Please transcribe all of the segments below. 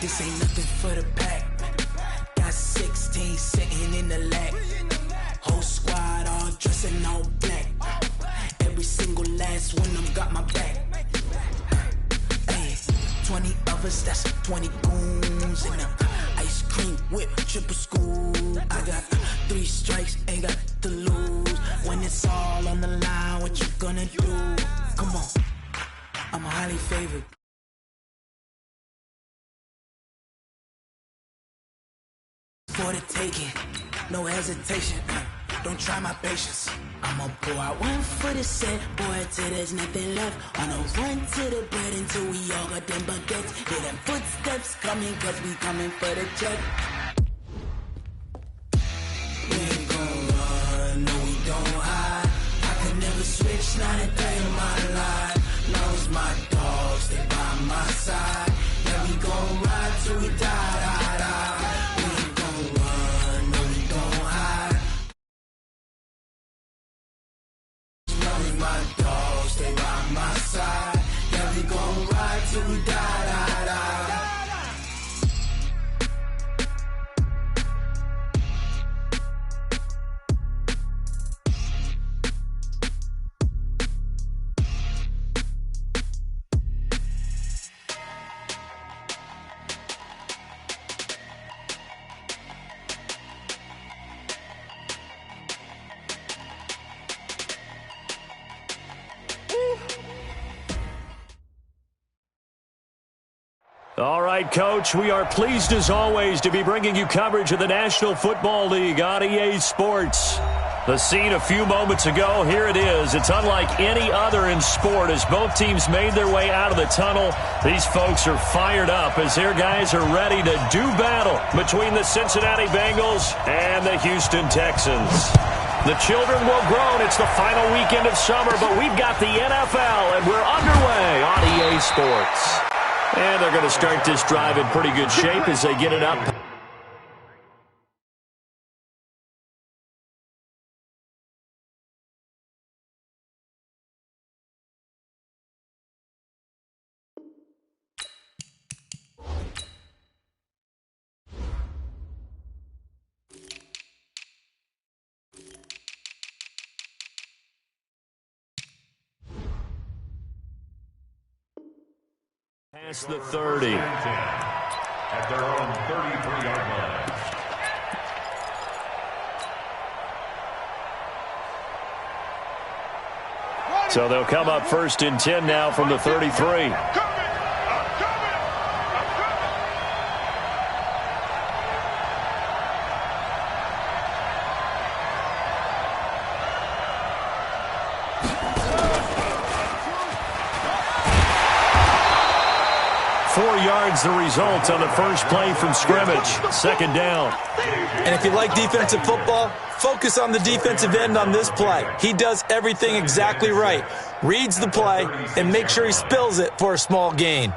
This ain't nothing for the pack. Got 16 sitting in the lag. Whole squad all dressing all black. Every single last one of them got my back. Hey, 20 of us, that's 20 goons in them. Ice cream whip, triple school. I got 3 strikes, ain't got to lose. When it's all on the line, what you gonna do? Come on, I'm highly favored. For the taking, no hesitation. Don't try my patience. I'ma pour out one for the set, boy, till there's nothing left. On a run to the bread until we all got them baguettes. Hear them footsteps coming, cause we coming for the check. We ain't gon' run, no we don't hide. I could never switch, not a day in my life. Long as my dogs, they by my side. Yeah, we gon' ride till we die, die, die. We ain't gon' run, no we don't hide. Long as my dogs, they by my side. Yeah, we gon' ride till we die, die, die. All right, Coach, we are pleased as always to be bringing you coverage of the National Football League on EA Sports. The scene a few moments ago, here it is. It's unlike any other in sport as both teams made their way out of the tunnel. These folks are fired up as their guys are ready to do battle between the Cincinnati Bengals and the Houston Texans. The children will groan. It's the final weekend of summer, but we've got the NFL, and we're underway on EA Sports. And they're going to start this drive in pretty good shape as they get it up. Past the 30. At their own 33-yard line. So they'll come up first and 10 now from the 33. The result on the first play from scrimmage. Second down. And if you like defensive football, focus on the defensive end on this play. He does everything exactly right. Reads the play and makes sure he spills it for a small gain.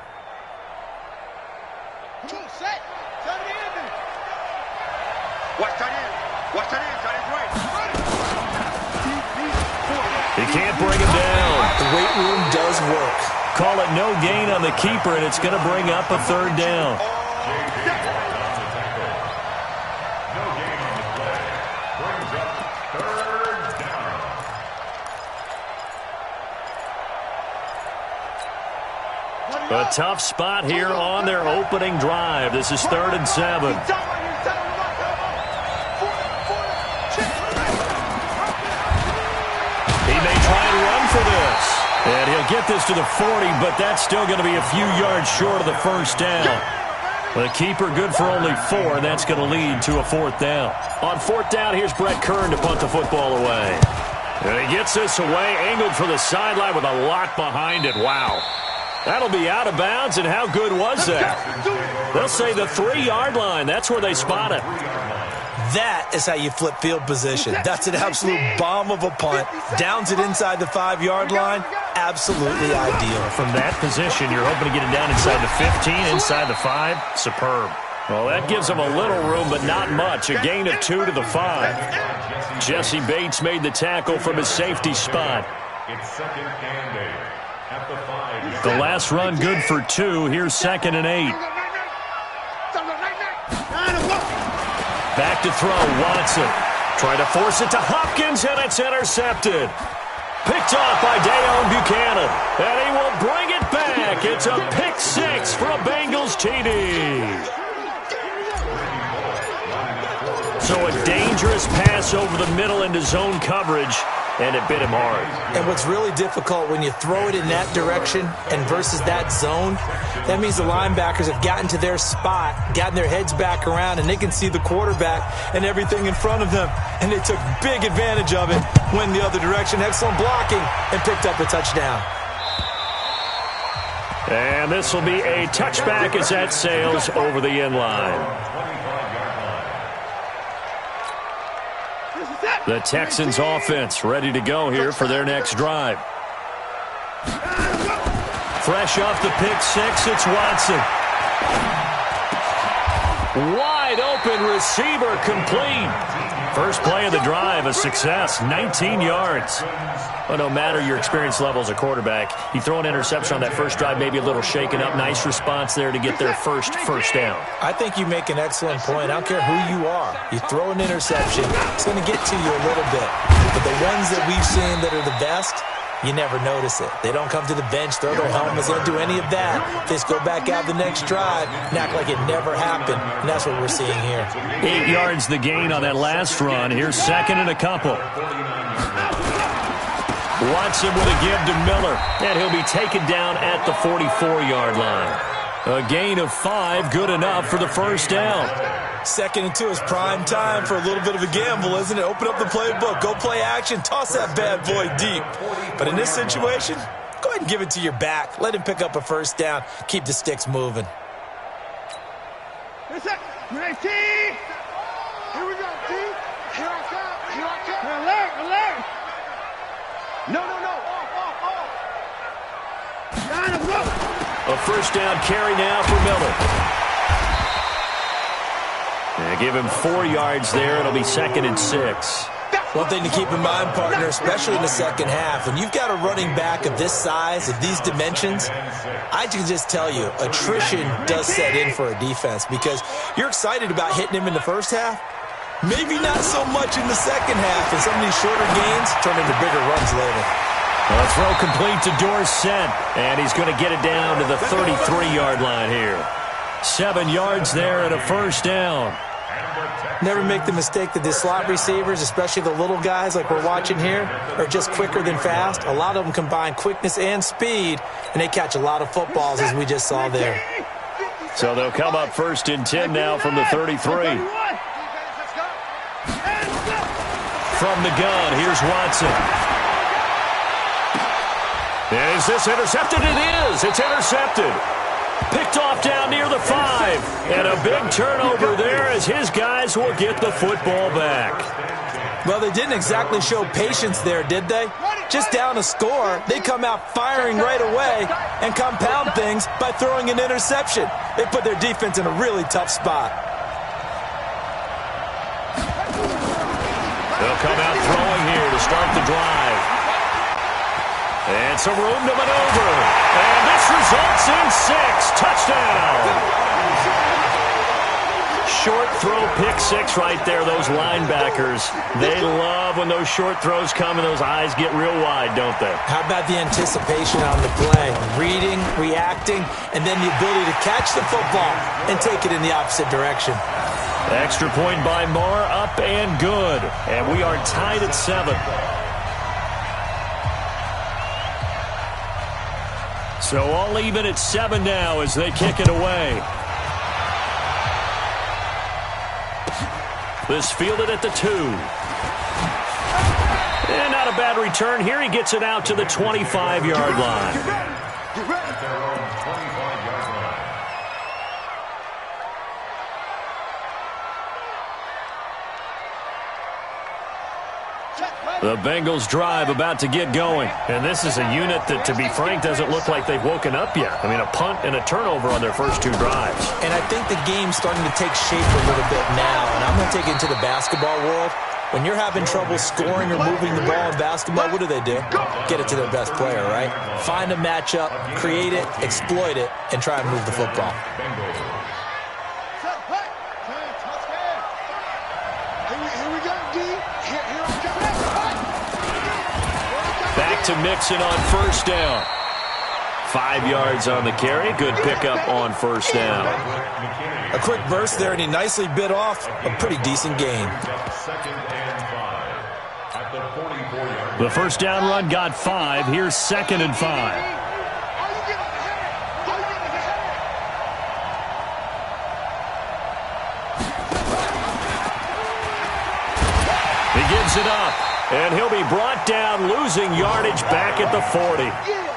He can't bring him down. The weight room does work. Call it no gain on the keeper, and it's going to bring up a third down. A tough spot here on their opening drive. This is 3rd and 7. He may try and run for this. And he'll get this to the 40, but that's still going to be a few yards short of the first down. The keeper good for only 4, and that's going to lead to a 4th down. On 4th down, here's Brett Kern to punt the football away. And he gets this away, angled for the sideline with a lot behind it. Wow. That'll be out of bounds, and how good was that? They'll say the 3-yard line. That's where they spot it. That is how you flip field position. That's an absolute bomb of a punt. Downs it inside the 5-yard line. Absolutely ideal. From that position, you're hoping to get it down inside the 15, inside the 5. Superb. Well, that gives them a little room, but not much. A gain of 2 to the 5. Jesse Bates made the tackle from his safety spot. It's 2nd and 8 at the 5. The last run good for 2. Here's 2nd and 8. Back to throw, Watson. Trying to force it to Hopkins, and it's intercepted. Picked off by Dayon Buchanan, and he will bring it back. It's a pick six for a Bengals TD. So a dangerous pass over the middle into zone coverage, and it bit him hard. And what's really difficult when you throw it in that direction and versus that zone, that means the linebackers have gotten to their spot, gotten their heads back around, and they can see the quarterback and everything in front of them. And they took big advantage of it, went the other direction, excellent blocking, and picked up a touchdown. And this will be a touchback as that sails over the end line. The Texans offense ready to go here for their next drive. Fresh off the pick six, it's Watson. Wide open receiver complete. First play of the drive, a success, 19 yards. Well, no matter your experience level as a quarterback, you throw an interception on that first drive, maybe a little shaken up. Nice response there to get their first down. I think you make an excellent point. I don't care who you are. You throw an interception, it's going to get to you a little bit. But the ones that we've seen that are the best, you never notice it. They don't come to the bench, throw their helmets, they don't do any of that. They just go back out the next drive and act like it never happened. And that's what we're seeing here. 8 yards the gain on that last run. Here's second and a couple. Watson with a give to Miller, and he'll be taken down at the 44-yard line. A gain of 5, good enough for the first down. 2nd and 2 is prime time for a little bit of a gamble, isn't it? Open up the playbook, go play action, toss that bad boy deep. But in this situation, go ahead and give it to your back. Let him pick up a first down, keep the sticks moving. Here we go, T. Here I come. Alert. No. A first down carry now for Miller. And give him 4 yards there. It'll be 2nd and 6. One thing to keep in mind, partner, especially in the second half, when you've got a running back of this size, of these dimensions, I can just tell you, attrition does set in for a defense because you're excited about hitting him in the first half. Maybe not so much in the second half, and some of these shorter gains turn into bigger runs later. Well, throw complete to Dorsett, and he's going to get it down to the 33-yard line here. 7 yards there and a first down. Never make the mistake that the slot receivers, especially the little guys like we're watching here, are just quicker than fast. A lot of them combine quickness and speed, and they catch a lot of footballs, as we just saw there. So they'll come up 1st and 10 now from the 33. From the gun, here's Watson. Is this intercepted? It is. It's intercepted. Picked off down near the 5. And a big turnover there as his guys will get the football back. Well, they didn't exactly show patience there, did they? Just down a score, they come out firing right away and compound things by throwing an interception. They put their defense in a really tough spot. They'll come out throwing here to start the drive. And some room to maneuver. And this results in 6. Touchdown. Short throw pick 6 right there. Those linebackers, they love when those short throws come and those eyes get real wide, don't they? How about the anticipation on the play? Reading, reacting, and then the ability to catch the football and take it in the opposite direction. Extra point by Moore, up and good. And we are tied at 7. So all even at 7 now as they kick it away. This fielded at the 2. And not a bad return here. He gets it out to the 25-yard line. The Bengals drive about to get going. And this is a unit that, to be frank, doesn't look like they've woken up yet. I mean, a punt and a turnover on their first 2 drives. And I think the game's starting to take shape a little bit now. And I'm going to take it into the basketball world. When you're having trouble scoring or moving the ball in basketball, what do? Get it to their best player, right? Find a matchup, create it, exploit it, and try and move the football. back to Mixon on first down. 5 yards on the carry. Good pickup on first down. A quick burst there, and he nicely bit off a pretty decent gain. The first down run got 5. Here's 2nd and 5. He gives it up, and he'll be brought down, losing yardage back at the 40.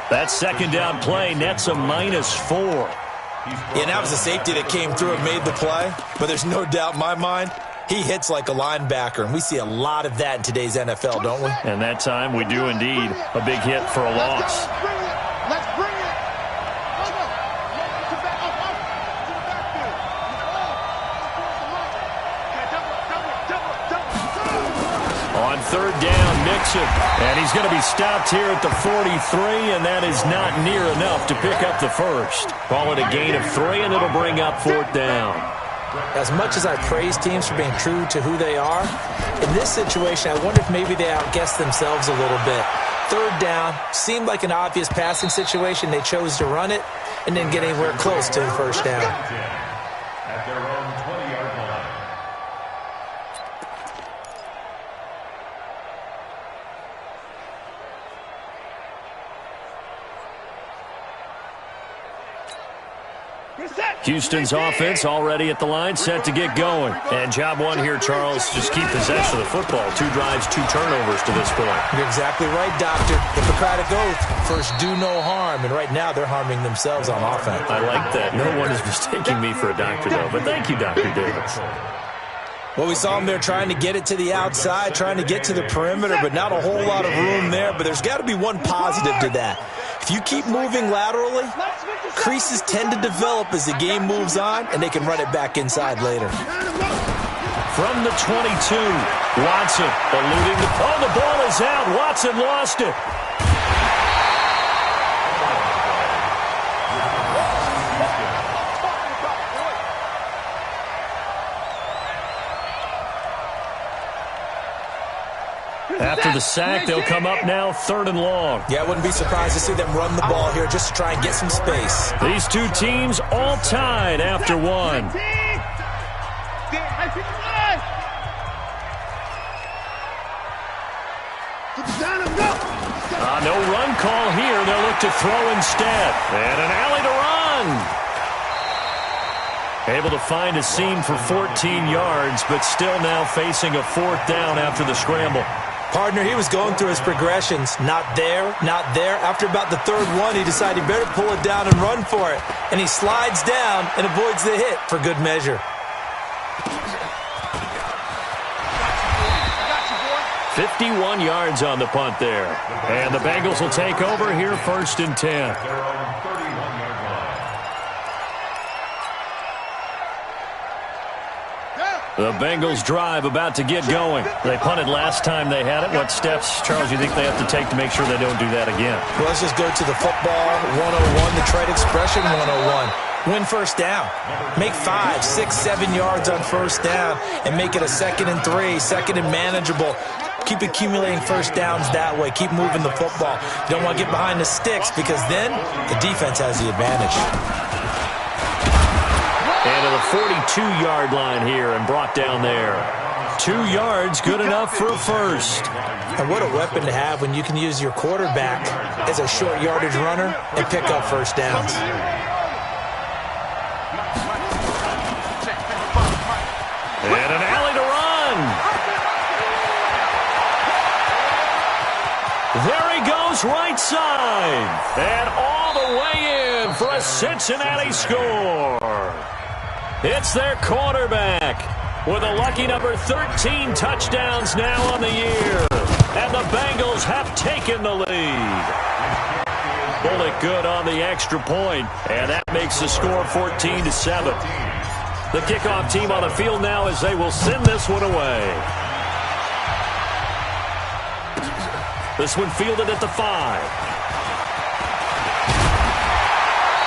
That second down play nets a -4. Yeah, that was a safety that came through and made the play, but there's no doubt in my mind he hits like a linebacker, and we see a lot of that in today's NFL, don't we? And that time we do indeed. A big hit for a loss. Let's bring it. On third down, Mixon. And he's going to be stopped here at the 43, and that is not near enough to pick up the first. Call it a gain of 3, and it'll bring up 4th down. As much as I praise teams for being true to who they are, in this situation, I wonder if maybe they outguessed themselves a little bit. Third down seemed like an obvious passing situation. They chose to run it and didn't get anywhere close to the first down. At their own 20-yard line. Houston's offense already at the line, set to get going. And job one here, Charles, just keep possession of the football. 2 drives, 2 turnovers to this point. You're exactly right, Doctor. Hippocratic oath, first do no harm. And right now they're harming themselves on offense. I like that. No one is mistaking me for a doctor, though. But thank you, Dr. Davis. Well, we saw them there trying to get it to the outside, trying to get to the perimeter, but not a whole lot of room there. But there's got to be one positive to that. If you keep moving laterally, creases tend to develop as the game moves on, and they can run it back inside later. From the 22, Watson alluding to, oh, the ball is out. Watson lost it. After the sack, they'll come up now 3rd and long. Yeah, I wouldn't be surprised to see them run the ball here just to try and get some space. These two teams all tied after 1. No run call here. They'll look to throw instead. And an alley to run. Able to find a seam for 14 yards, but still now facing a 4th down after the scramble. Partner, he was going through his progressions. Not there, not there. After about the 3rd one, he decided he better pull it down and run for it. And he slides down and avoids the hit for good measure. 51 yards on the punt there. And the Bengals will take over here 1st and 10. The Bengals drive about to get going. They punted last time they had it. What steps, Charles, you think they have to take to make sure they don't do that again? Well, let's just go to the football 101, the trade expression 101. Win first down. Make 5, 6, 7 yards on first down and make it a 2nd and 3, 2nd and manageable. Keep accumulating first downs that way. Keep moving the football. You don't want to get behind the sticks because then the defense has the advantage. And to the 42-yard line here and brought down there. 2 yards, good enough for a first. And what a weapon to have when you can use your quarterback as a short yardage runner and pick up first downs. And an alley to run. There he goes, right side. And all the way in for a Cincinnati score. It's their quarterback with a lucky number 13 touchdowns now on the year. And the Bengals have taken the lead. Bullock good on the extra point, and that makes the score 14-7. The kickoff team on the field now as they will send this one away. This one fielded at the 5.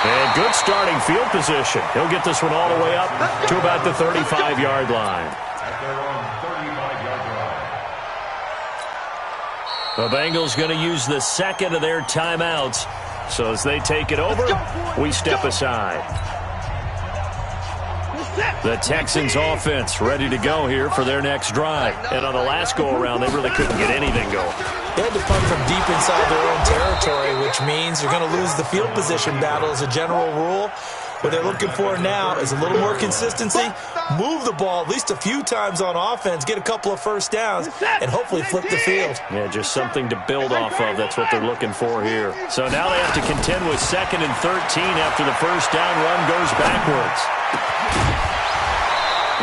And good starting field position. He'll get this one all the way up to about the 35-yard line. At their own 35-yard The Bengals going to use the second of their timeouts. So as they take it over, we step aside. The Texans offense ready to go here for their next drive. And on the last go-around, they really couldn't get anything going. They had to punt from deep inside their own territory, which means you're going to lose the field position battle as a general rule. What they're looking for now is a little more consistency, move the ball at least a few times on offense, get a couple of first downs, and hopefully flip the field. Yeah, just something to build off of. That's what they're looking for here. So now they have to contend with 2nd and 13 after the first down run goes backwards.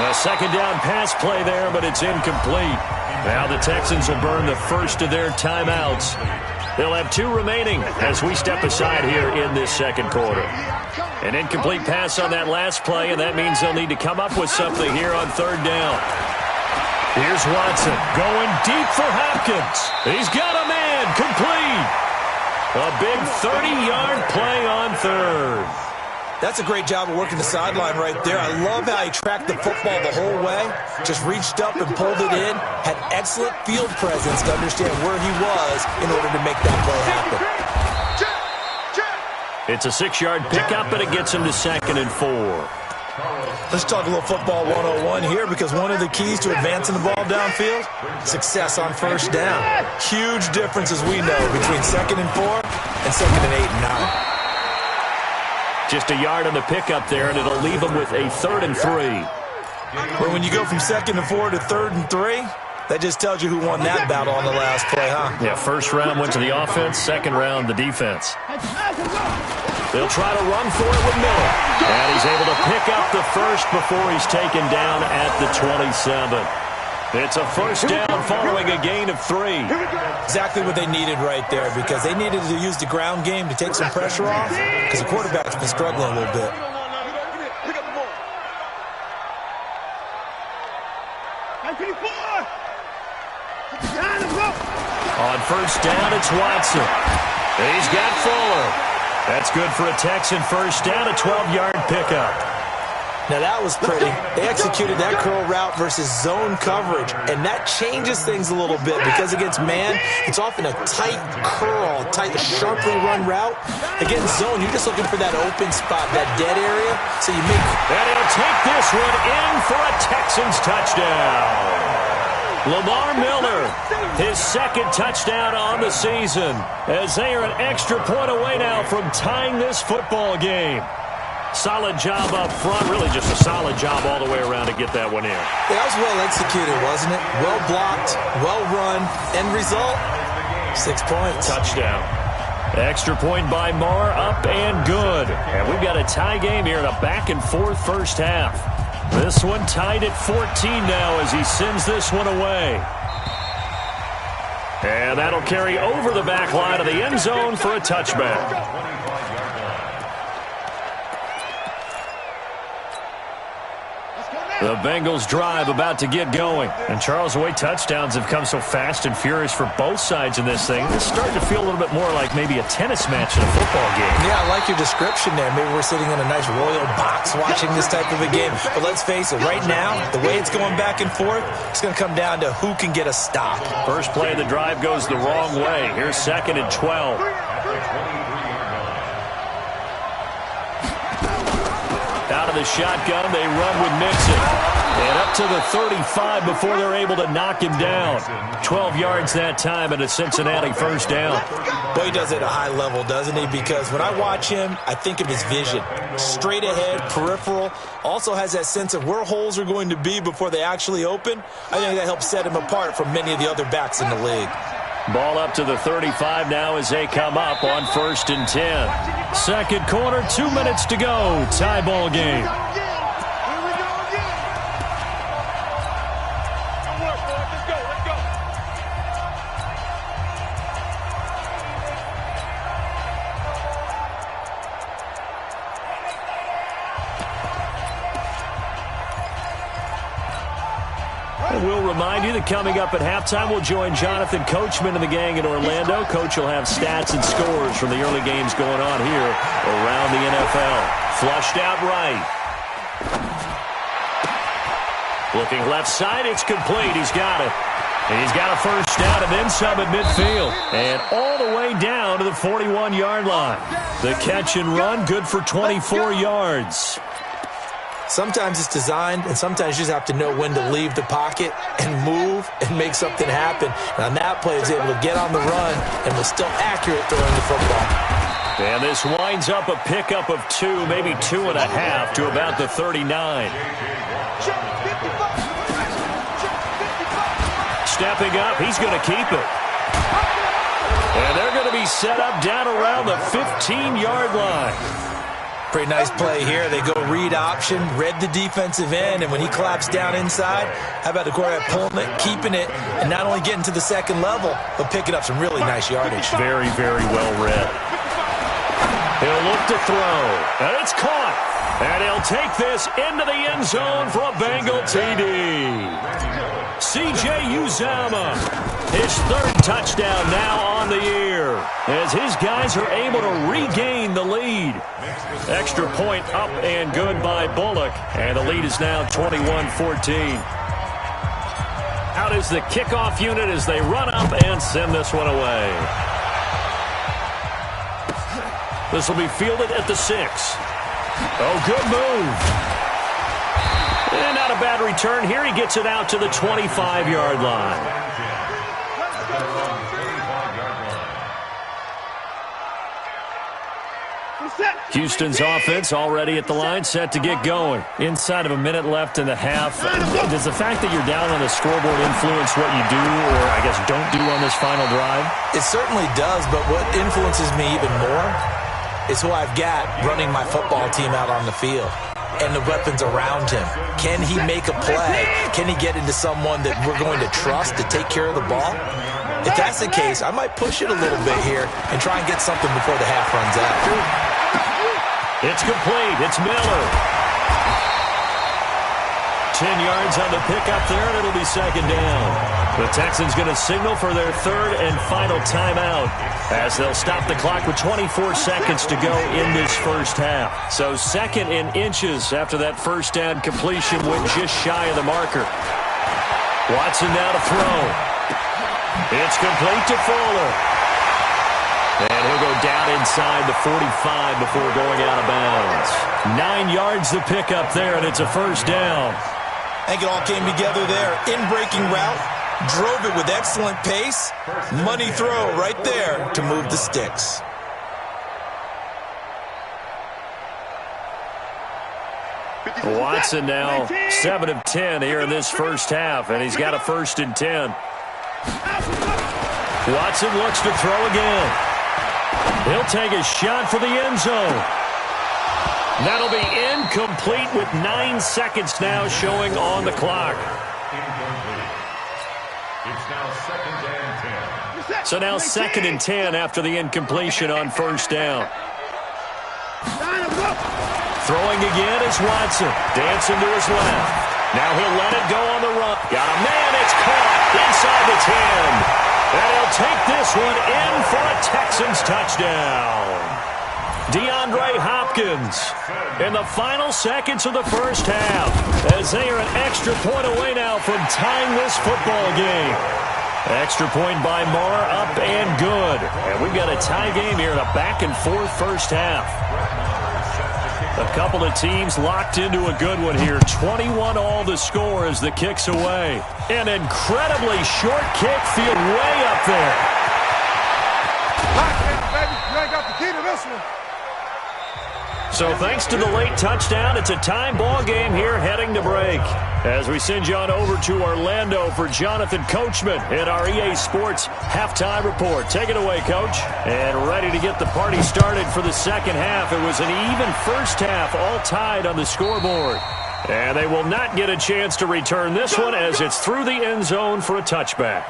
A second down pass play there, but it's incomplete. Now the Texans will burn the first of their timeouts. They'll have 2 remaining as we step aside here in this second quarter. An incomplete pass on that last play, and that means they'll need to come up with something here on 3rd down. Here's Watson going deep for Hopkins. He's got a man, complete. A big 30-yard play on 3rd. That's a great job of working the sideline right there. I love how he tracked the football the whole way, just reached up and pulled it in, had excellent field presence to understand where he was in order to make that play happen. It's a 6-yard pickup, and it gets him to 2nd and 4. Let's talk a little football 101 here, because one of the keys to advancing the ball downfield, success on first down. Huge difference, as we know, between 2nd and 4 and 2nd and 8 and 9. Just a yard on the pickup there, and it'll leave them with a 3rd and 3. But when you go from 2nd and 4 to 3rd and 3, that just tells you who won that battle on the last play, huh? Yeah, first round went to the offense, second round the defense. They'll try to run for it with Miller. And he's able to pick up the first before he's taken down at the 27. It's a first down following a gain of 3. Exactly what they needed right there, because they needed to use the ground game to take some pressure off, because the quarterback's been struggling a little bit. On first down, it's Watson. He's got Fuller. That's good for a Texan first down, a 12-yard pickup. Now that was pretty. They executed that curl route versus zone coverage, and that changes things a little bit, because against man, it's often a tight curl, tight, sharply run route. Against zone, you're just looking for that open spot, that dead area, so you make... And he'll take this one in for a Texans touchdown. Lamar Miller, his 2nd touchdown on the season, as they are an extra point away now from tying this football game. Solid job up front, really just a solid job all the way around to get that one in. Yeah, that was well executed, wasn't it? Well blocked, well run, end result, 6 points. Touchdown. Extra point by Marr, up and good. And we've got a tie game here in a back-and-forth first half. This one tied at 14 now as he sends this one away. And that'll carry over the back line of the end zone for a touchback. The Bengals drive about to get going. And Charles, the way touchdowns have come so fast and furious for both sides in this thing, it's starting to feel a little bit more like maybe a tennis match in a football game. Yeah, I like your description there. Maybe we're sitting in a nice royal box watching this type of a game. But let's face it, right now, the way it's going back and forth, it's going to come down to who can get a stop. First play of the drive goes the wrong way. Here's 2nd and 12. Out of the shotgun, they run with Mixon. And up to the 35 before they're able to knock him down. 12 yards that time and a Cincinnati first down. Boy, he does it at a high level, doesn't he? Because when I watch him, I think of his vision. Straight ahead, peripheral. Also has that sense of where holes are going to be before they actually open. I think that helps set him apart from many of the other backs in the league. Ball up to the 35 now as they come up on 1st and 10. Second quarter, 2 minutes to go. Tie ball game. We'll remind you that coming up at halftime, we'll join Jonathan Coachman and the gang in Orlando. Coach will have stats and scores from the early games going on here around the NFL. Flushed out right. Looking left side, it's complete. He's got it. He's got a first down and then some at midfield. And all the way down to the 41-yard line. The catch and run, good for 24 yards. Sometimes it's designed, and sometimes you just have to know when to leave the pocket and move and make something happen. And on that play, he's able to get on the run and was still accurate throwing the football. And this winds up a pickup of 2, maybe 2.5 to about the 39. Stepping up, he's going to keep it. And they're going to be set up down around the 15-yard line. Pretty nice play here. They go read option, read the defensive end, and when he claps down inside, how about the quarterback pulling it, keeping it, and not only getting to the second level, but picking up some really nice yardage. Very, very well read. He'll look to throw, and it's caught. And he'll take this into the end zone for a Bengal TD. C.J. Uzama, his third touchdown now on the year, as his guys are able to regain the lead. Extra point up and good by Bullock, and the lead is now 21-14. Out is the kickoff unit as they run up and send this one away. This will be fielded at the 6. Oh, good move. And not a bad return here. He gets it out to the 25-yard line. Houston's offense already at the line, set to get going. Inside of a minute left in the half. Does the fact that you're down on the scoreboard influence what you do, or I guess don't do on this final drive? It certainly does, but what influences me even more is who I've got running my football team out on the field and the weapons around him. Can he make a play? Can he get into someone that we're going to trust to take care of the ball? If that's the case, I might push it a little bit here and try and get something before the half runs out. It's complete. It's Miller. 10 yards on the pickup there, and it'll be second down. The Texans going to signal for their third and final timeout as they'll stop the clock with 24 seconds to go in this first half. So second in inches after that first down completion went just shy of the marker. Watson now to throw. It's complete to Fuller. And he'll go down inside the 45 before going out of bounds. 9 yards the pickup there, and it's a first down. I think it all came together there. In-breaking route, drove it with excellent pace. Money throw right there to move the sticks. Watson now 7 of 10 here in this first half, and he's got a 1st and 10. Watson looks to throw again. He'll take a shot for the end zone. That'll be incomplete with 9 seconds now showing on the clock. It's now 2nd and 10. So now 2nd and 10 after the incompletion on first down. Throwing again is Watson. Dancing to his left. Now he'll let it go on the run. Got a man. It's caught inside the 10. And he'll take this one in for a Texans touchdown. DeAndre Hopkins in the final seconds of the first half as they are an extra point away now from tying this football game. Extra point by Moore, up and good. And we've got a tie game here in a back-and-forth first half. A couple of teams locked into a good one here. 21-all the score as the kick's away. An incredibly short kick, field way up there. Baby, you ain't got the key to this one. So thanks to the late touchdown, it's a time ball game here heading to break. As we send you on over to Orlando for Jonathan Coachman in our EA Sports Halftime Report. Take it away, Coach. And ready to get the party started for the second half. It was an even first half, all tied on the scoreboard. And they will not get a chance to return this one as it's through the end zone for a touchback.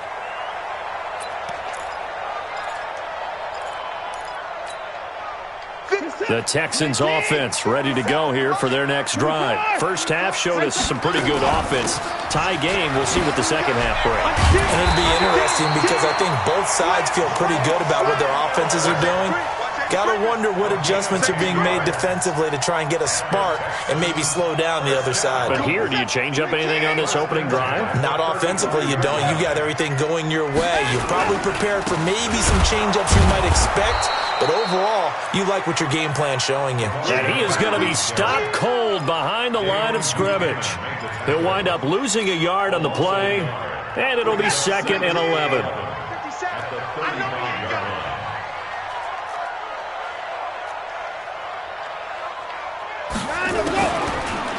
The Texans offense ready to go here for their next drive. First half showed us some pretty good offense. Tie game, we'll see what the second half brings. And it'll be interesting because I think both sides feel pretty good about what their offenses are doing. Gotta wonder what adjustments are being made defensively to try and get a spark and maybe slow down the other side. But here, do you change up anything on this opening drive? Not offensively, you don't. You got everything going your way. You're probably prepared for maybe some change-ups you might expect, but overall, you like what your game plan's showing you. And he is going to be stopped cold behind the line of scrimmage. He'll wind up losing a yard on the play, and it'll be 2nd and 11.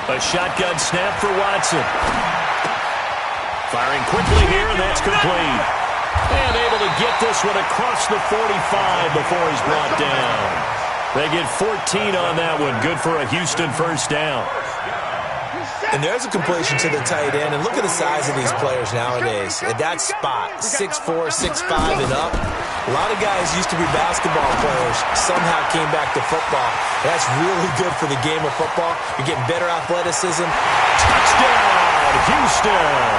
A shotgun snap for Watson. Firing quickly here, and that's complete. And able to get this one across the 45 before he's brought down. They get 14 on that one. Good for a Houston first down. And there's a completion to the tight end. And look at the size of these players nowadays. At that spot, 6'4", 6'5", and up. A lot of guys used to be basketball players, somehow came back to football. That's really good for the game of football. You're getting better athleticism. Touchdown, Houston!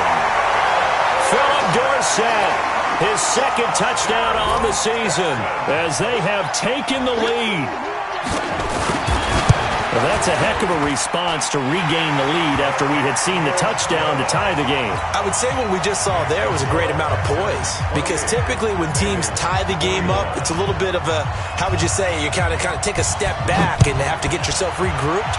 Philip Dorsett, his 2nd touchdown on the season as they have taken the lead. Well, that's a heck of a response to regain the lead after we had seen the touchdown to tie the game. I would say what we just saw there was a great amount of poise, because typically when teams tie the game up, it's a little bit of a, how would you say, you kind of take a step back and have to get yourself regrouped.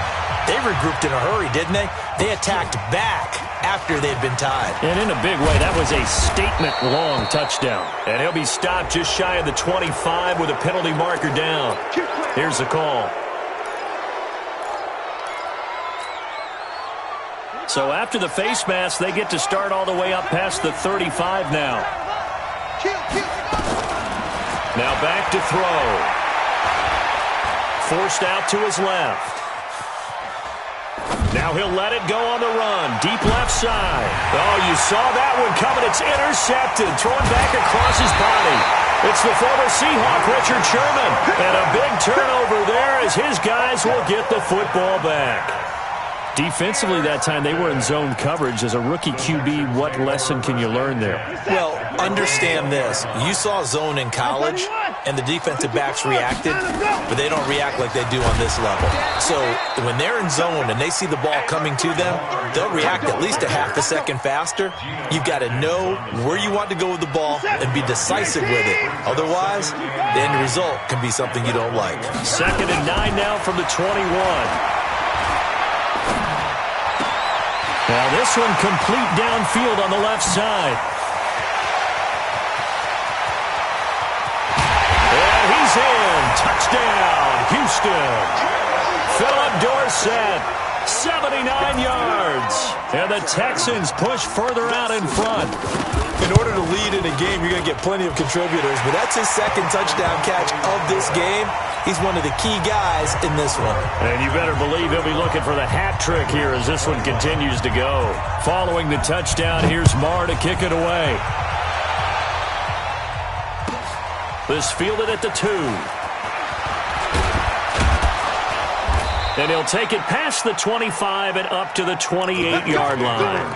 They regrouped in a hurry, didn't they? They attacked back after they'd been tied. And in a big way, that was a statement-long touchdown. And he'll be stopped just shy of the 25 with a penalty marker down. Here's the call. So after the face mask, they get to start all the way up past the 35 now. Now back to throw. Forced out to his left. Now he'll let it go on the run. Deep left side. Oh, you saw that one coming. It's intercepted. Thrown back across his body. It's the former Seahawk, Richard Sherman. And a big turnover there as his guys will get the football back. Defensively that time, they were in zone coverage. As a rookie QB, what lesson can you learn there? Well, understand this. You saw zone in college, and the defensive backs reacted, but they don't react like they do on this level. So when they're in zone and they see the ball coming to them, they'll react at least a half a second faster. You've got to know where you want to go with the ball and be decisive with it. Otherwise, the end result can be something you don't like. 2nd and 9 now from the 21. Now this one complete downfield on the left side. And he's in. Touchdown, Houston. Philip Dorsett, 79 yards. And the Texans push further out in front. In order to lead in a game, you're going to get plenty of contributors, but that's his 2nd touchdown catch of this game. He's one of the key guys in this one. And you better believe he'll be looking for the hat trick here as this one continues to go. Following the touchdown, here's Marr to kick it away. This fielded at the 2. And he'll take it past the 25 and up to the 28-yard line.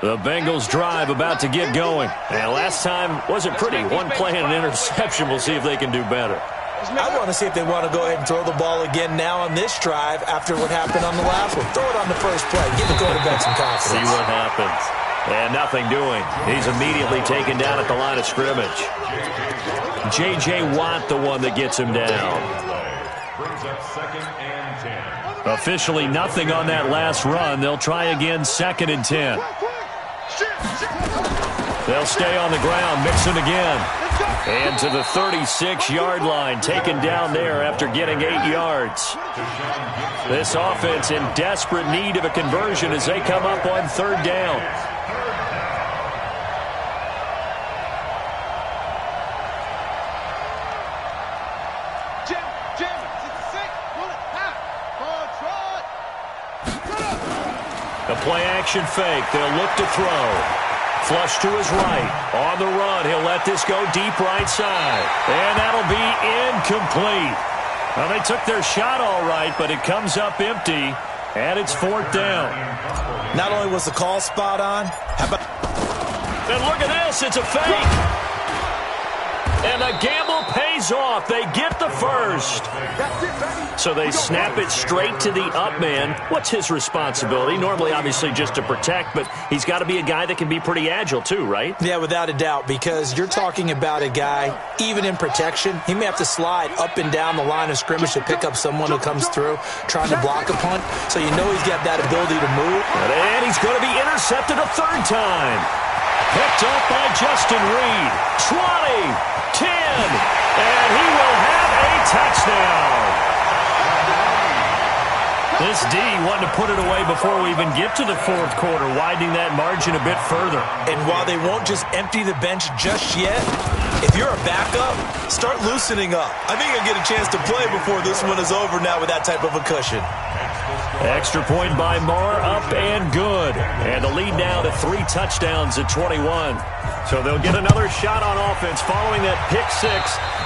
The Bengals drive about to get going. And last time wasn't pretty. One play and an interception. We'll see if they can do better. I want to see if they want to go ahead and throw the ball again now on this drive after what happened on the last one. Throw it on the first play. Give the quarterback some confidence. See what happens. And nothing doing. He's immediately taken down at the line of scrimmage. J.J. Watt, the one that gets him down. Brings up 2nd and 10. Officially nothing on that last run. They'll try again, 2nd and 10. They'll stay on the ground, mix it again. And to the 36-yard line, taken down there after getting 8 yards. This offense in desperate need of a conversion as they come up on 3rd down. A play-action fake. They'll look to throw. Flush to his right. On the run, he'll let this go deep right side. And that'll be incomplete. Well, they took their shot all right, but it comes up empty, and it's 4th down. Not only was the call spot on, how about And look at this. It's a fake. And the gamble pays off. They get the first. So they snap it straight to the up man. What's his responsibility? Normally, obviously, just to protect, but he's got to be a guy that can be pretty agile too, right? Yeah, without a doubt, because you're talking about a guy, even in protection, he may have to slide up and down the line of scrimmage to pick up someone who comes through trying to block a punt. So you know he's got that ability to move. And he's going to be intercepted a third time. Picked up by Justin Reed. 20. 10, and he will have a touchdown. This D wanted to put it away before we even get to the fourth quarter, widening that margin a bit further. And while they won't just empty the bench just yet, if you're a backup, start loosening up. I think you'll get a chance to play before this one is over now with that type of a cushion. Extra point by Marr, up and good. And the lead now to 3 touchdowns at 21. So they'll get another shot on offense following that pick 6,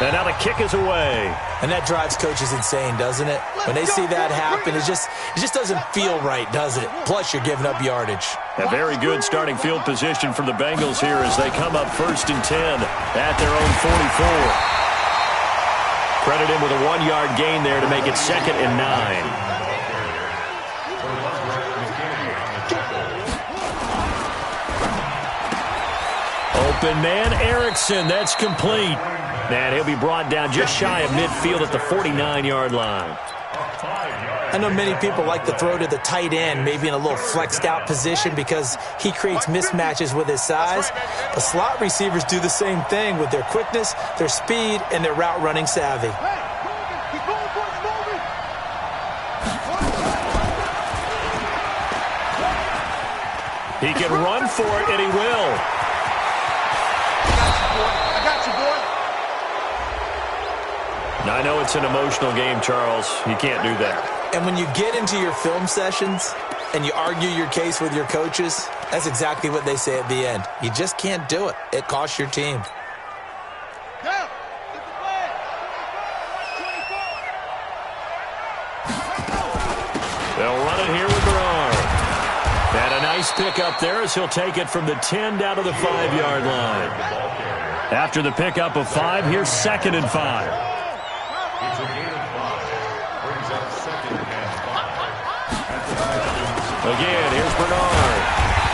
and now the kick is away. And that drives coaches insane, doesn't it? When they see that happen, it just doesn't feel right, does it? Plus, you're giving up yardage. A very good starting field position for the Bengals here as they come up 1st and 10 at their own 44. Credit him with a 1-yard gain there to make it 2nd and 9. Open man, Erickson. That's complete. And he'll be brought down just shy of midfield at the 49-yard line. I know many people like to throw to the tight end, maybe in a little flexed out position because he creates mismatches with his size. But slot receivers do the same thing with their quickness, their speed, and their route running savvy. He can run for it, and he will. I got you, boy. Now, I know it's an emotional game, Charles. You can't do that. And when you get into your film sessions and you argue your case with your coaches, that's exactly what they say at the end. You just can't do it. It costs your team. They'll run it here with Bernard. And a nice pickup there as he'll take it from the 10 down to the 5-yard line. After the pickup of 5, here's 2nd and 5. Again, here's Bernard.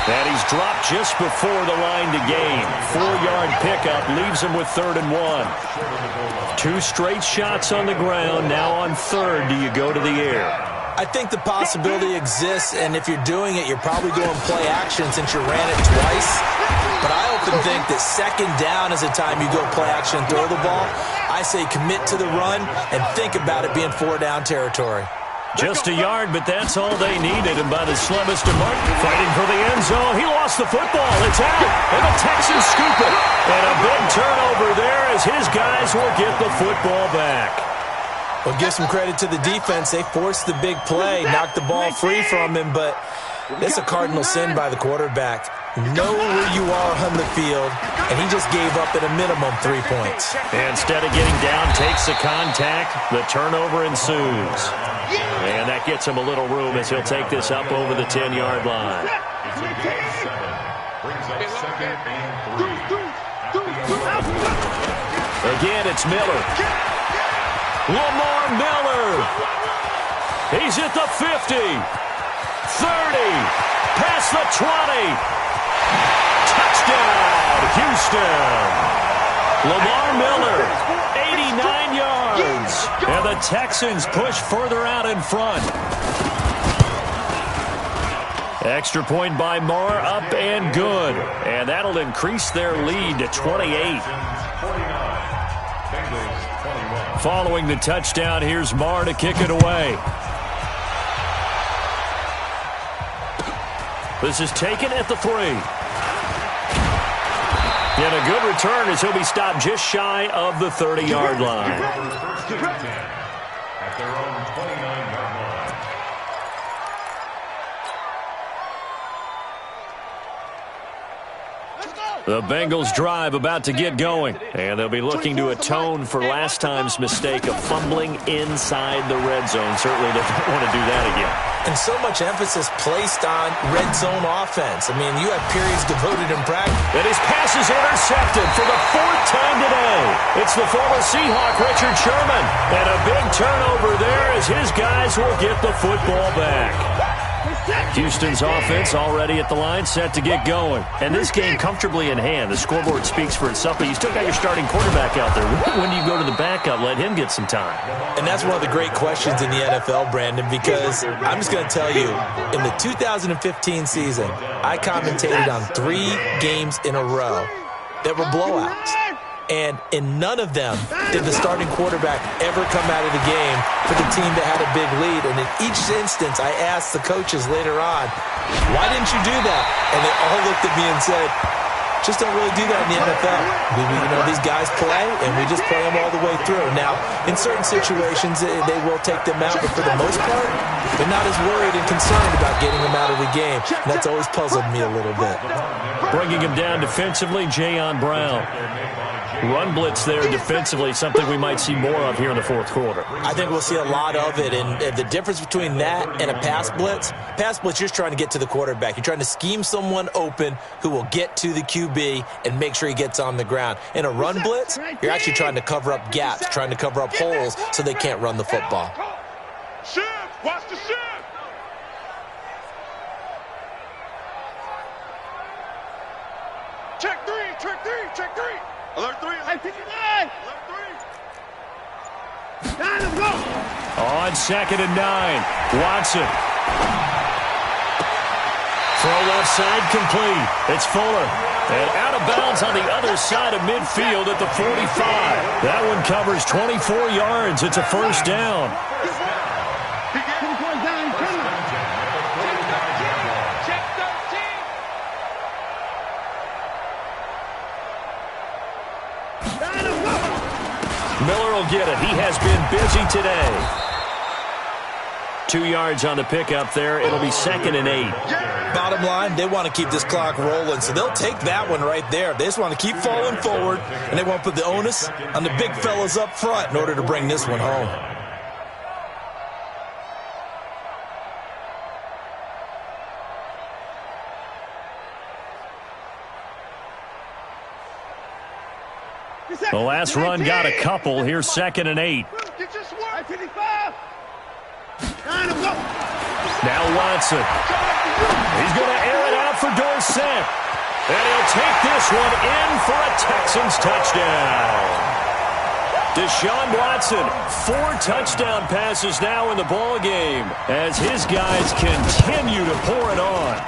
And he's dropped just before the line to gain. 4-yard pickup leaves him with 3rd and 1. 2 straight shots on the ground. Now on 3rd, do you go to the air? I think the possibility exists, and if you're doing it, you're probably going play action since you ran it twice. But I often think that 2nd down is the time you go play action and throw the ball. I say commit to the run and think about it being 4-down territory. Just a yard, but that's all they needed. And by the slimmest of Martin, fighting for the end zone. He lost the football. It's out. And the Texans scoop it. And a big turnover there as his guys will get the football back. Well, give some credit to the defense. They forced the big play, knocked the ball free from him, but it's a cardinal sin by the quarterback. Know where you are on the field, and he just gave up at a minimum 3 points. And instead of getting down, takes the contact. The turnover ensues. And that gets him a little room as he'll take this up over the 10-yard line. Again, it's Miller. Lamar Miller. He's at the 50. 30. Past the 20. Touchdown, Houston. Lamar Miller, 89 yards. And the Texans push further out in front. Extra point by Marr, up and good. And that'll increase their lead to 28. Following the touchdown, here's Marr to kick it away. This is taken at the 3. And a good return as he'll be stopped just shy of the 30-yard line. At their own 29-yard line. Let's go! The Bengals drive about to get going, and they'll be looking to atone for last time's mistake of fumbling inside the red zone. Certainly they don't want to do that again. And so much emphasis placed on red zone offense. I mean, you have periods devoted in practice. And his pass is intercepted for the 4th time today. It's the former Seahawk, Richard Sherman. And a big turnover there as his guys will get the football back. Houston's offense already at the line, set to get going. And this game comfortably in hand. The scoreboard speaks for itself, but you still got your starting quarterback out there. When do you go to the backup, let him get some time? And that's one of the great questions in the NFL, Brandon, because I'm just going to tell you, in the 2015 season, I commentated on 3 games in a row that were blowouts. And in none of them did the starting quarterback ever come out of the game for the team that had a big lead. And in each instance, I asked the coaches later on, why didn't you do that? And they all looked at me and said, just don't really do that in the NFL. These guys play, and we just play them all the way through. Now, in certain situations, they will take them out, but for the most part, they're not as worried and concerned about getting them out of the game. And that's always puzzled me a little bit. Bringing him down defensively, Jayon Brown. Run blitz there defensively, something we might see more of here in the 4th quarter. I think we'll see a lot of it, and the difference between that and a pass blitz, you're just trying to get to the quarterback. You're trying to scheme someone open who will get to the QB and make sure he gets on the ground. In a run blitz, you're actually trying to cover up gaps, trying to cover up holes so they can't run the football. Shift! Watch the shift! Check 3! Check 3! Check 3! Alert 3! Alert 3! Alert 3! Down and go! On 2nd and 9, Watson. Throw left side complete. It's Fuller. And out of bounds on the other side of midfield at the 45. That one covers 24 yards. It's a 1st down. Miller will get it. He has been busy today. 2 yards on the pickup there. It'll be 2nd and 8. Bottom line, they want to keep this clock rolling, so they'll take that one right there. They just want to keep falling forward, and they want to put the onus on the big fellas up front in order to bring this one home. The last run got a couple. Here's 2nd and 8. Now Watson. He's going to air it out for Dorsett. And he'll take this one in for a Texans touchdown. Deshaun Watson, 4 touchdown passes now in the ball game as his guys continue to pour it on.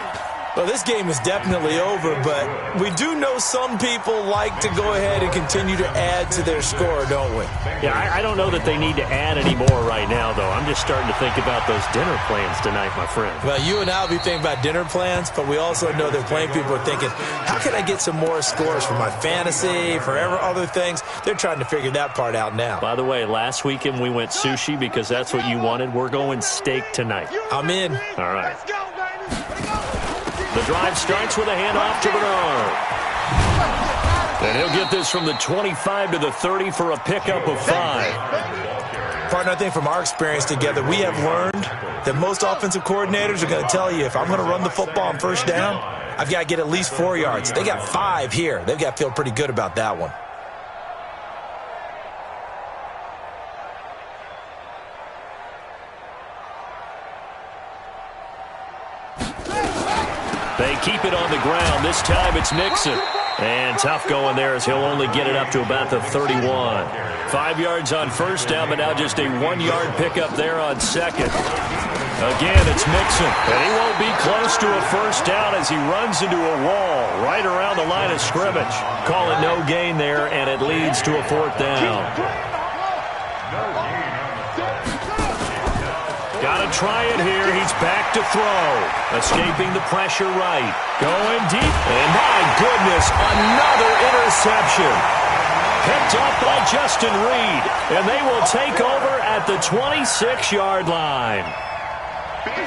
Well, this game is definitely over, but we do know some people like to go ahead and continue to add to their score, don't we? Yeah, I don't know that they need to add any more right now, though. I'm just starting to think about those dinner plans tonight, my friend. Well, you and I will be thinking about dinner plans, but we also know that playing people are thinking, how can I get some more scores for my fantasy, for other things? They're trying to figure that part out now. By the way, last weekend we went sushi because that's what you wanted. We're going steak tonight. I'm in. All right. The drive starts with a handoff to Bernard. And he'll get this from the 25 to the 30 for a pickup of 5. Partner, I think from our experience together, we have learned that most offensive coordinators are going to tell you, if I'm going to run the football on 1st down, I've got to get at least 4 yards. They got 5 here. They've got to feel pretty good about that one. They keep it on the ground. This time it's Mixon. And tough going there as he'll only get it up to about the 31. 5 yards on 1st down, but now just a 1-yard pickup there on 2nd. Again, it's Mixon. And he won't be close to a 1st down as he runs into a wall right around the line of scrimmage. Call it no gain there, and it leads to a 4th down. Got to try it here. He's back to throw. Escaping the pressure right. Going deep. And my goodness, another interception. Picked up by Justin Reed. And they will take over at the 26-yard line.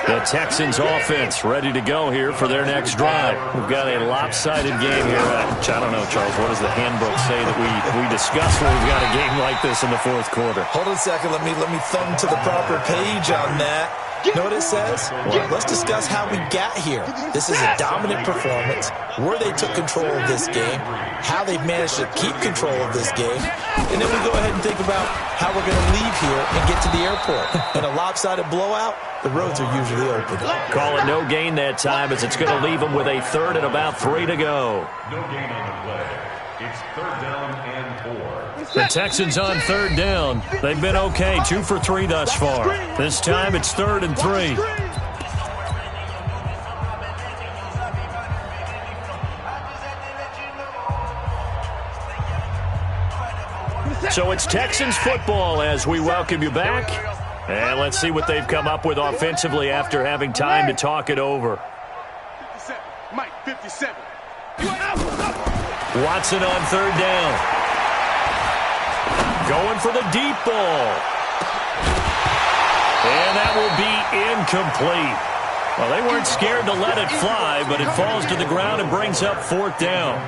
The Texans offense ready to go here for their next drive. We've got a lopsided game here. I don't know, Charles, what does the handbook say that we discuss when we've got a game like this in the fourth quarter? Hold on a second. Let me thumb to the proper page on that. You know what it says? Let's discuss how we got here. This is a dominant performance, where they took control of this game, how they've managed to keep control of this game, and then we go ahead and think about how we're going to leave here and get to the airport. In a lopsided blowout, the roads are usually open. Call it no gain that time as it's going to leave them with a third and about 3 to go. No gain on the play. It's third down and 4. The Texans on third down. They've been okay, 2 for 3 thus far. This time it's 3rd and 3. So it's Texans football as we welcome you back. And let's see what they've come up with offensively after having time to talk it over. 57. Mike, 57. Watson on third down. Going for the deep ball. And that will be incomplete. Well, they weren't scared to let it fly, but it falls to the ground and brings up 4th down.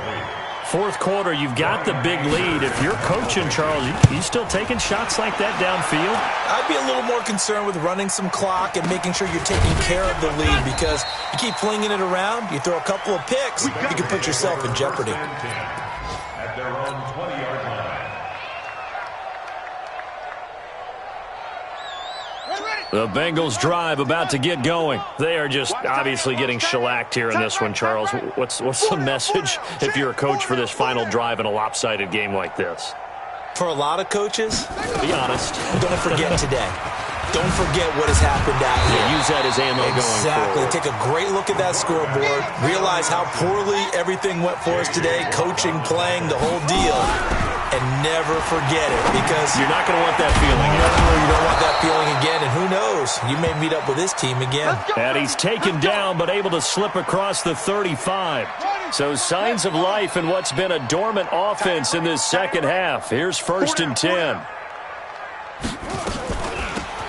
Fourth quarter, you've got the big lead. If you're coaching, Charles, you still taking shots like that downfield? I'd be a little more concerned with running some clock and making sure you're taking care of the lead, because you keep flinging it around, you throw a couple of picks, you can put yourself in jeopardy. At their own 20-yard line. The Bengals drive about to get going. They are just obviously getting shellacked here in this one, Charles. What's the message if you're a coach for this final drive in a lopsided game like this? For a lot of coaches, be honest. Don't forget today. Don't forget what has happened out here. Yeah, use that as ammo going forward. Take a great look at that scoreboard. Realize how poorly everything went for us today. Coaching, playing, the whole deal. And never forget it, because you're not going to want that feeling. No, you don't want that feeling again. And who knows? You may meet up with this team again. And he's taken down, but able to slip across the 35. So signs of life in what's been a dormant offense in this second half. Here's 1st and 10.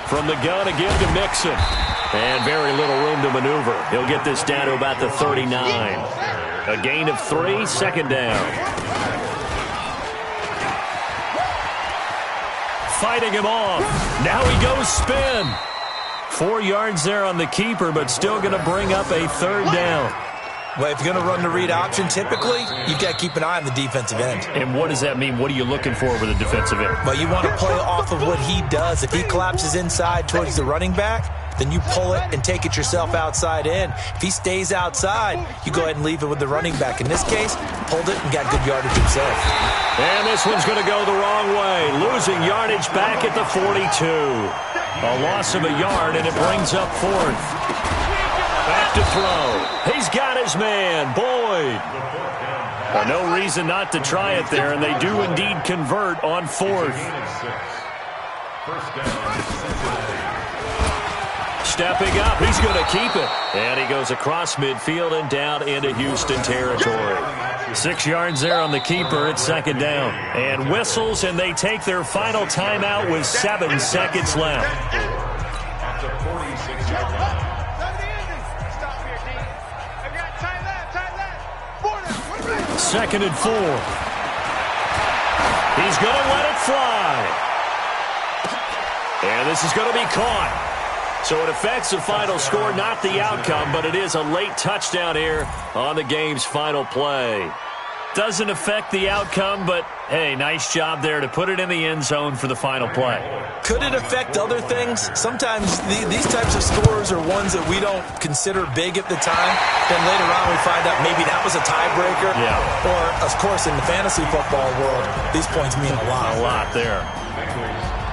From the gun again to Mixon. And very little room to maneuver. He'll get this down to about the 39. A gain of 3, 2nd down. Fighting him off. Now he goes spin. 4 yards there on the keeper, but still going to bring up a 3rd down. Well, if you're going to run the read option, typically, you've got to keep an eye on the defensive end. And what does that mean? What are you looking for with the defensive end? Well, you want to play off of what he does. If he collapses inside towards the running back, then you pull it and take it yourself outside in. If he stays outside, you go ahead and leave it with the running back. In this case, pulled it and got good yardage himself. And this one's going to go the wrong way. Losing yardage back at the 42. A loss of a yard, and it brings up 4th. Back to throw. He's got his man, Boyd. Well, no reason not to try it there, and they do indeed convert on 4th. First down, Cincinnati. Stepping up, he's going to keep it. And he goes across midfield and down into Houston territory. 6 yards there on the keeper. It's 2nd down. And whistles, and they take their final timeout with 7 seconds left. At the 46-yard line. 2nd and 4. He's going to let it fly. And this is going to be caught. So it affects the final score, not the outcome, but it is a late touchdown here on the game's final play. Doesn't affect the outcome, but, hey, nice job there to put it in the end zone for the final play. Could it affect other things? Sometimes these types of scores are ones that we don't consider big at the time. Then later on we find out maybe that was a tiebreaker. Yeah. Or, of course, in the fantasy football world, these points mean a lot. A lot there.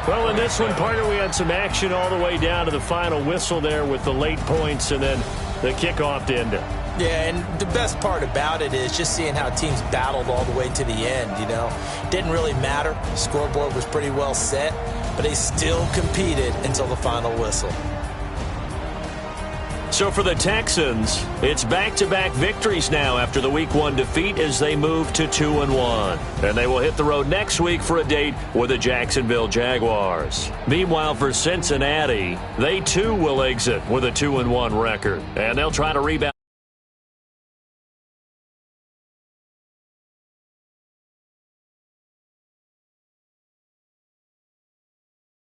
Well, in this one, partner, we had some action all the way down to the final whistle there with the late points and then the kickoff to end it. Yeah, and the best part about it is just seeing how teams battled all the way to the end, you know. Didn't really matter. Scoreboard was pretty well set, but they still competed until the final whistle. So for the Texans, it's back-to-back victories now after the Week 1 defeat as they move to 2-1. And they will hit the road next week for a date with the Jacksonville Jaguars. Meanwhile, for Cincinnati, they too will exit with a 2-1 record. And they'll try to rebound